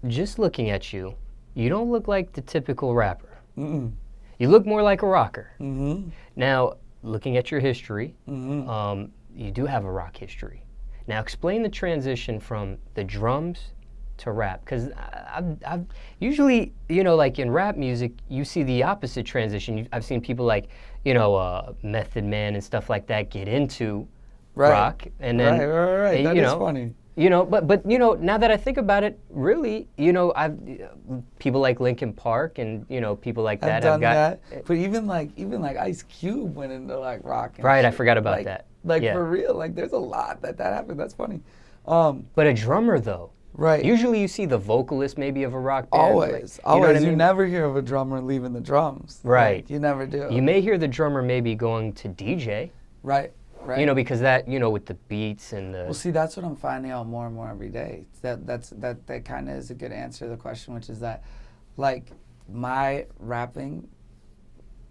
just looking at you, you don't look like the typical rapper. Mm-mm. You look more like a rocker. Mm-hmm. Now, looking at your history, Mm-hmm. you do have a rock history. Now, explain the transition from the drums to rap, because I've usually, like in rap music, you see the opposite transition. I've seen people like, Method Man and stuff like that get into Right. rock, and then, Right. and, That is funny. but now that I think about it, really, I've people like Linkin Park and people like I've that done have got. that. But even like Ice Cube went into like rock and Right, I shit. forgot about Like- that. Like Yeah. for real, like there's a lot that happened. That's funny. But a drummer, though. Right. Usually you see the vocalist maybe of a rock band. Always. You know what I You mean? never hear of a drummer leaving the drums. Right. Like, you never do. You may hear the drummer maybe going to DJ, Right. Right. because that, with the beats and the... Well, see, that's what I'm finding out more and more every day. That kind of is a good answer to the question, which is that, like, my rapping,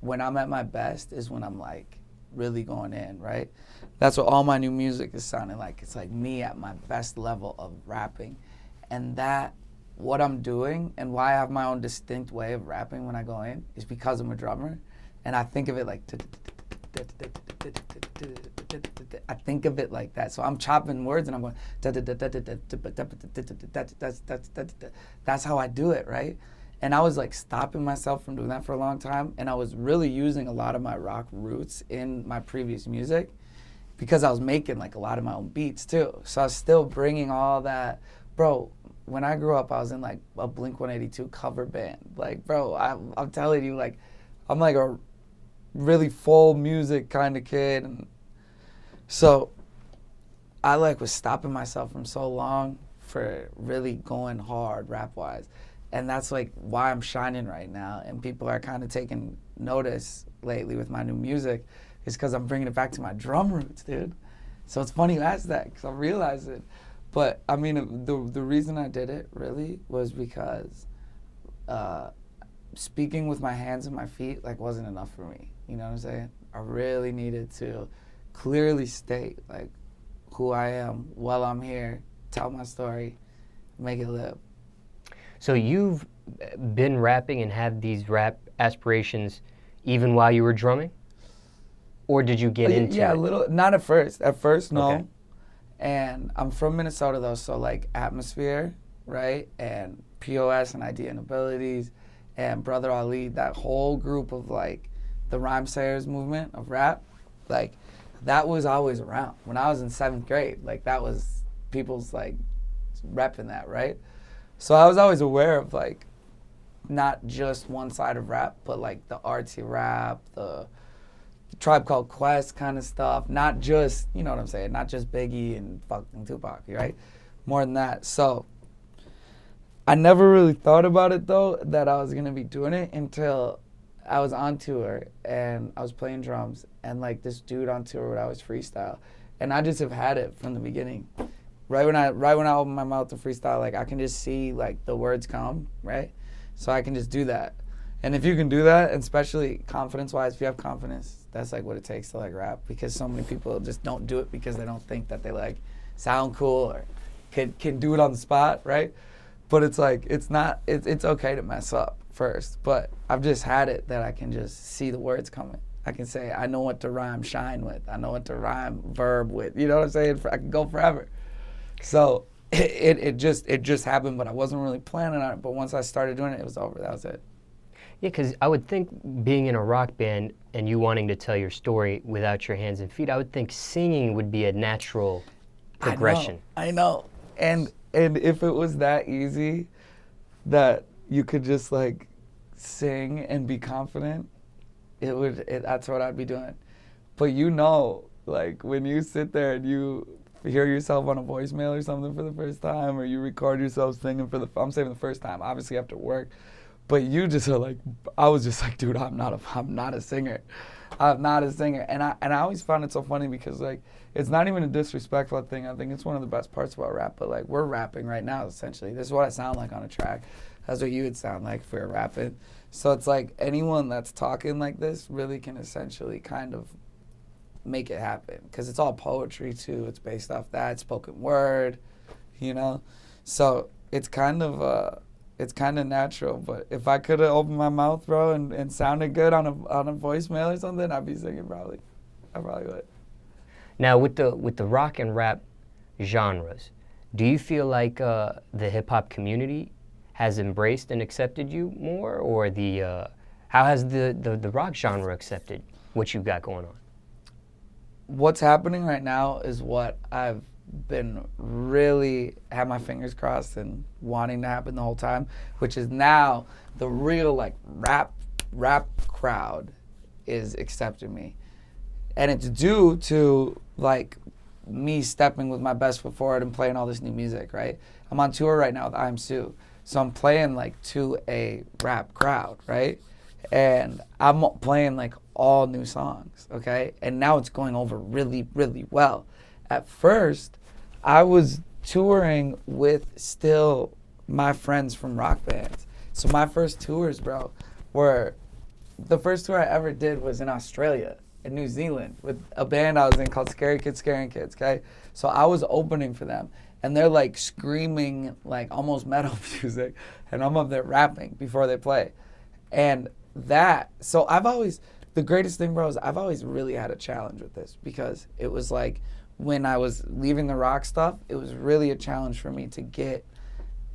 when I'm at my best, is when I'm like really going in, right? That's what all my new music is sounding like. It's like me at my best level of rapping, and that what I'm doing and why I have my own distinct way of rapping when I go in is because I'm a drummer, and I think of it like. I think of it like that. So I'm chopping words and I'm going. That's how I do it, right? And I was like stopping myself from doing that for a long time. And I was really using a lot of my rock roots in my previous music because I was making like a lot of my own beats too. So I was still bringing all that. Bro, when I grew up, I was in like a Blink-182 cover band. Like, bro, I'm telling you, like, I'm like a really full music kind of kid. And so I like was stopping myself from so long for really going hard rap-wise. And that's like why I'm shining right now. And people are kind of taking notice lately with my new music is because I'm bringing it back to my drum roots, dude. So it's funny you asked that because I realized it. But I mean, the reason I did it really was because speaking with my hands and my feet like wasn't enough for me. You know what I'm saying? I really needed to clearly state like who I am while I'm here, tell my story, make it live. So you've been rapping and had these rap aspirations even while you were drumming? Or did you get into Yeah, it? a little. Not at first. At first, no. Okay. And I'm from Minnesota, though, so like Atmosphere, right? And POS and Idea and Abilities and Brother Ali, that whole group of like the rhyme sayers movement of rap, like that was always around. When I was in 7th grade, like that was people's like repping that, right? So I was always aware of like not just one side of rap, but like the artsy rap, the Tribe Called Quest kind of stuff. Not just, you know what I'm saying, not just Biggie and fucking Tupac, right? More than that. So I never really thought about it though, that I was gonna be doing it until I was on tour and I was playing drums and like this dude on tour would always freestyle. And I just have had it from the beginning. Right when I open my mouth to freestyle, like I can just see like the words come, right? So I can just do that. And if you can do that, and especially confidence-wise, if you have confidence, that's like what it takes to like rap. Because so many people just don't do it because they don't think that they like sound cool or can do it on the spot, right? But it's like it's okay to mess up first. But I've just had it that I can just see the words coming. I can say I know what to rhyme shine with. I know what to rhyme verb with. You know what I'm saying? I can go forever. So it just happened, but I wasn't really planning on it. But once I started doing it, it was over. That was it. Yeah, because I would think being in a rock band and you wanting to tell your story without your hands and feet, I would think singing would be a natural progression. I know. And if it was that easy that you could just like sing and be confident, that's what I'd be doing. But like when you sit there and you hear yourself on a voicemail or something for the first time, or you record yourself singing I'm saying the first time, obviously after work, but you just are like, I was just like, dude, I'm not a singer. I'm not a singer. And I always found it so funny because like, it's not even a disrespectful thing. I think it's one of the best parts about rap, but like we're rapping right now, essentially. This is what I sound like on a track. That's what you would sound like if we were rapping. So it's like anyone that's talking like this really can essentially kind of make it happen because it's all poetry too. It's based off that spoken word, you know? So it's kind of natural. But if I could have opened my mouth, bro, and sounded good on a voicemail or something, I'd be singing probably. I probably would. Now, with the rock and rap genres, do you feel like the hip hop community has embraced and accepted you more, or how has the rock genre accepted what you got going on? What's happening right now is what I've been really had my fingers crossed and wanting to happen the whole time, which is now the real like rap crowd is accepting me. And it's due to like me stepping with my best foot forward and playing all this new music, right? I'm on tour right now with I'm Sue. So I'm playing like to a rap crowd, right? And I'm playing like all new songs, okay? And now it's going over really, really well. At first, I was touring with still my friends from rock bands. So my first tours, bro, the first tour I ever did was in Australia, in New Zealand, with a band I was in called Scary Kids Scaring Kids, okay? So I was opening for them, and they're like screaming like almost metal music, and I'm up there rapping before they play. And so the greatest thing, bro, is I've always really had a challenge with this, because it was like when I was leaving the rock stuff, it was really a challenge for me to get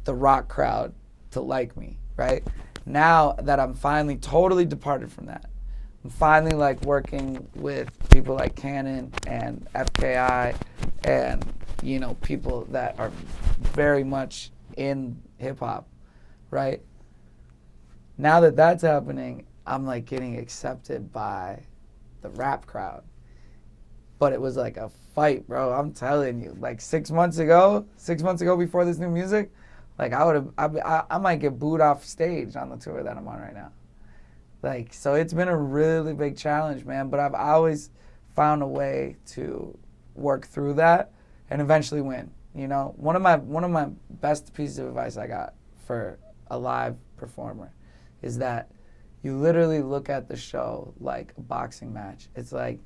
the rock crowd to like me, right? Now that I'm finally totally departed from that, I'm finally like working with people like Cannon and FKI and, you know, people that are very much in hip hop, right? Now that that's happening, I'm like getting accepted by the rap crowd. But it was like a fight, bro. I'm telling you. Like 6 months ago before this new music, like I might get booed off stage on the tour that I'm on right now. Like, so it's been a really big challenge, man. But I've always found a way to work through that and eventually win. You know, one of my best pieces of advice I got for a live performer is that you literally look at the show like a boxing match. It's like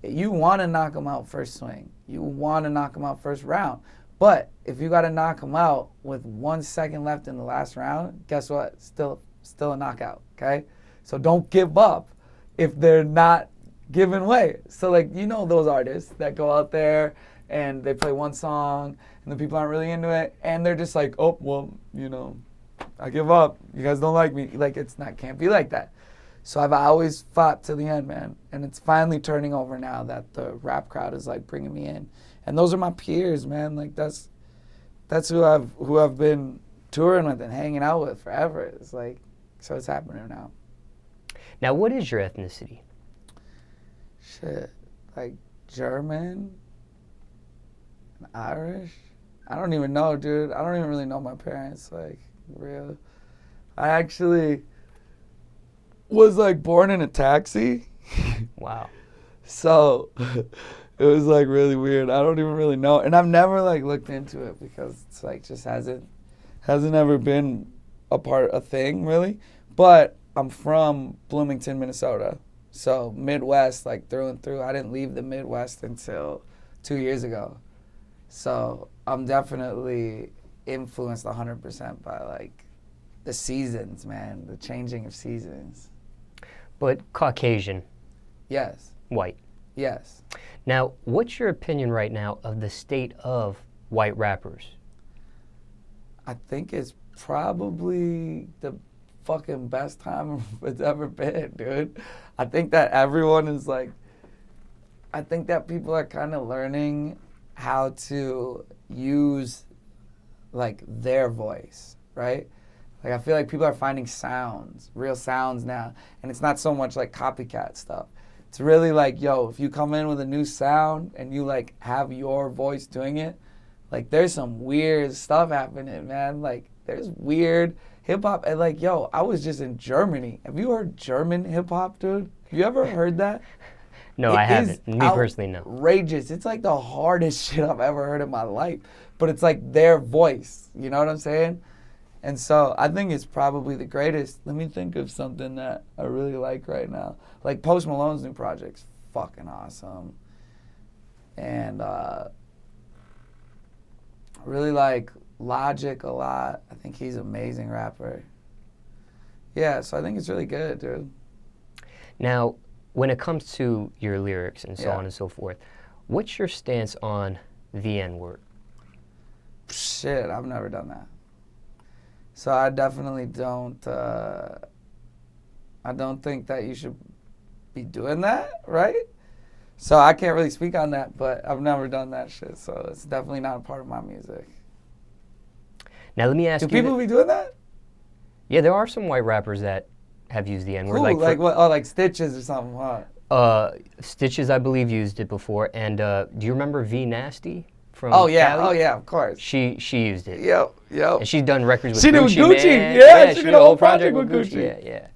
you want to knock them out first swing. You want to knock them out first round. But if you got to knock them out with 1 second left in the last round, guess what? Still a knockout, okay? So don't give up if they're not giving way. So like, you know those artists that go out there and they play one song and the people aren't really into it and they're just like, oh, well, you know, I give up. You guys don't like me. Like, can't be like that. So I've always fought to the end, man. And it's finally turning over now that the rap crowd is like bringing me in. And those are my peers, man. Like that's who I've been touring with and hanging out with forever. It's like, so it's happening now. Now, what is your ethnicity? Shit, like German, and Irish. I don't even know, dude. I don't even really know my parents, like, real. I actually was like born in a taxi. Wow. So it was like really weird. I don't even really know. And I've never like looked into it because it's like just hasn't ever been a thing really. But I'm from Bloomington, Minnesota. So Midwest, like through and through. I didn't leave the Midwest until 2 years ago. So I'm definitely influenced 100% by like the seasons, man, the changing of seasons. But Caucasian. Yes. White. Yes. Now, what's your opinion right now of the state of white rappers? I think it's probably the fucking best time it's ever been, dude. I think that everyone is like, I think that people are kind of learning how to use like their voice, right? Like I feel like people are finding sounds, real sounds now. And it's not so much like copycat stuff. It's really like, yo, if you come in with a new sound and you like have your voice doing it, like there's some weird stuff happening, man. Like there's weird hip hop. And like, yo, I was just in Germany. Have you heard German hip hop, dude? Have you ever heard that? No, I haven't. Me personally, no. Outrageous. It's like the hardest shit I've ever heard in my life. But it's like their voice. You know what I'm saying? And so I think it's probably the greatest. Let me think of something that I really like right now. Like Post Malone's new project's fucking awesome. And I really like Logic a lot. I think he's an amazing rapper. Yeah, so I think it's really good, dude. Now, when it comes to your lyrics and so Yeah. on and so forth, what's your stance on the N-word? Shit, I've never done that. So I definitely don't. I don't think that you should be doing that, right? So I can't really speak on that, but I've never done that shit. So it's definitely not a part of my music. Now, let me ask Do you. people be doing that? Yeah, there are some white rappers that have used the N-word. Who? Like, Like what? Oh, like Stitches or something, huh? Stitches, I believe, used it before. And do you remember V Nasty from Oh yeah, Cali? oh yeah, of course. She used it. Yep. And she's done records with She did Gucci, with Gucci, man. yeah, she did a whole project with Gucci. Gucci. Yeah.